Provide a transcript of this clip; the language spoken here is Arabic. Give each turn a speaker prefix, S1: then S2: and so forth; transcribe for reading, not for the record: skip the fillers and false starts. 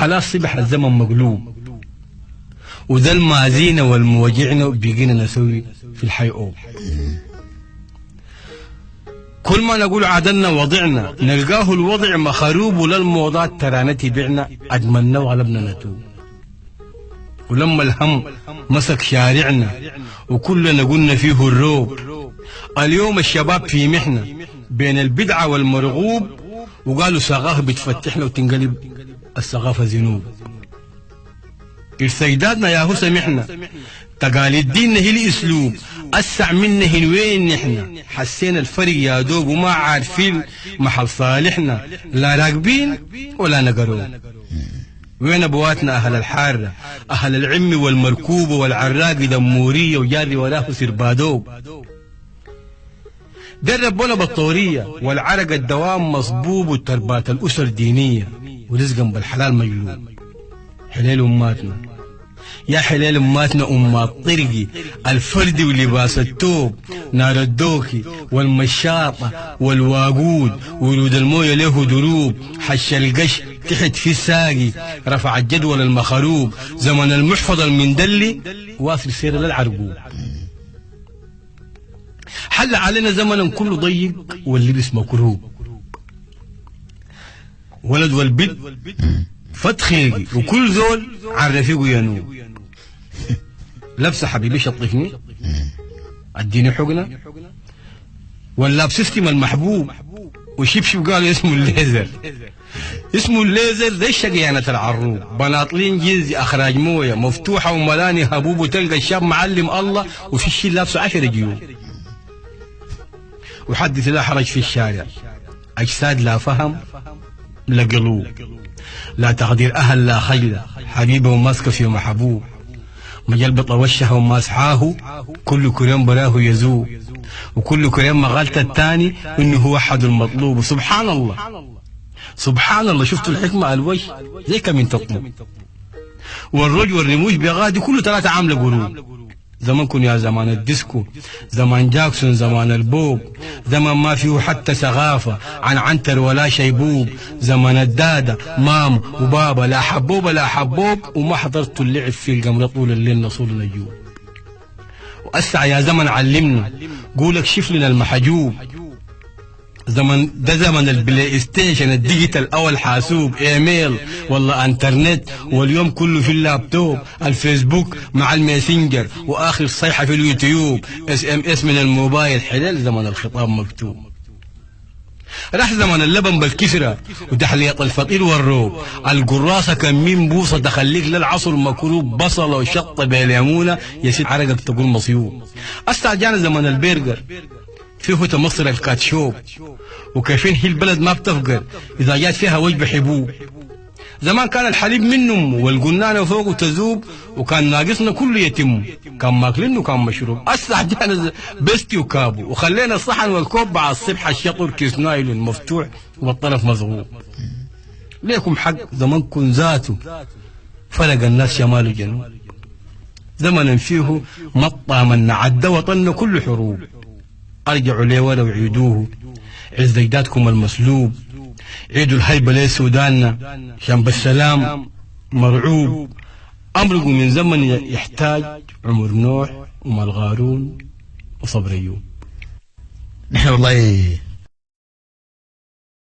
S1: خلاص صبح الزمن مقلوب، وده المازينا والموجعنا بيجينا نسوي في الحي أوب. كل ما نقول عدلنا وضعنا نلقاه الوضع مخروب، وللموضات ترانتي بعنا أدمنا وغلبنا نتوب. ولما الهم مسك شارعنا وكلنا قلنا فيه الروب، اليوم الشباب في محنة بين البدعة والمرغوب، وقالوا ثقافة بتفتحنا وتنقلب الثقافة ذنوب. ارتيدادنا يا هو سمحنا، تقاليد ديننا هي الاسلوب، اسع منا هن وين نحنا، حسينا الفرق يا دوب وما عارفين محل صالحنا، لا راكبين ولا نقرون. وين ابواتنا اهل الحاره، اهل العم والمركوبه والعراقي دموريه وجاري وراه سربادوب. دربونا بالطوريه والعرق الدوام مصبوب، وتربات الاسر دينيه ورزقا بالحلال مجلوب. حلال اماتنا يا حلال اماتنا، امات طرقي الفرد ولباس التوب، نار الدوكي والمشاطه والواقود، ورود المويه له دروب، حش القش تحت في الساقي، رفع الجدول المخروب، زمن المحفظ المندلي واصل سير للعرقوب. حل علينا زمن كله ضيق واللبس مكروب، ولد والبنت فتخيقي وكل زول عن رفيقه ينوب. لابسه حبيبي شطفني اديني حقنه، ولا بسيستم المحبوب وشبشب قالوا اسمه الليزر. اسمه الليزر زي شقيانة العروب، بناطلين جينزي اخراج مويه مفتوحه وملاني هبوب، وتلقى الشاب معلم الله وفي الشي لابسه 10 جيوب. وحدث لا حرج في الشارع، اجساد لا فهم لا قلوب، لا تقدير اهل لا خجله، حبيبه وماسكه في محبوب، مجلبطه وشها وماسحاه، كل كريم براه يزوب، وكل كريم مغالطه الثاني انه هو احد المطلوب. سبحان الله سبحان الله، شفتوا الحكمه الوجه زي كمين تطلب، والرج والرموش بغادي كله 3 عامله قروب. زمانكم يا زمان الديسكو، زمان جاكسون، زمان البوب، زمان ما فيه حتى ثقافة عن عنتر ولا شيبوب، زمان الدادة مام وبابا، لا حبوب لا حبوب، وما حضرتوا اللعب في القمر طول الليل نصول نجوب. وأسع يا زمن علمنا، قولك شف لنا المحجوب. زمن ده زمن البلاي ستيشن الديجيتال او الحاسوب، ايميل والله انترنت، واليوم كله في اللابتوب، الفيسبوك مع الماسنجر، واخر صيحه في اليوتيوب، SMS من الموبايل. حلال زمن الخطاب مكتوب. راح زمن اللبن بالكسرة وتحلية الفطير والروب، القراصة كمين بوصة تخليك للعصر مكروب، بصلة وشطة بليمونة يسيد عرقك تقول مصيوب. استعجانا زمن البرجر، فيه تمصر الكاتشوب، وكيفين هي البلد ما بتفقر إذا جات فيها وجبة حبوب. زمان كان الحليب منهم والقنانة فوقه تذوب، وكان ناقصنا كله يتم، كان ماكلين وكان مشروب. استعجانا بستي وكابو، وخلينا الصحن والكوب بعد الصبح الشطر كيس نايلون مفتوح والطرف مضغوب. ليكم حق زمانكم ذاته فرق الناس شمال وجنوب، زمن فيه مطى من عدى وطن كل حروب. ارجعوا ليه ولو عيدوه، عز اجدادكم المسلوب، عيدوا الهيبه ليه سوداننا، عشان بالسلام مرعوب. امرقوا من زمن يحتاج عمر نوح ومال غارون وصبر ايوب.
S2: نحن والله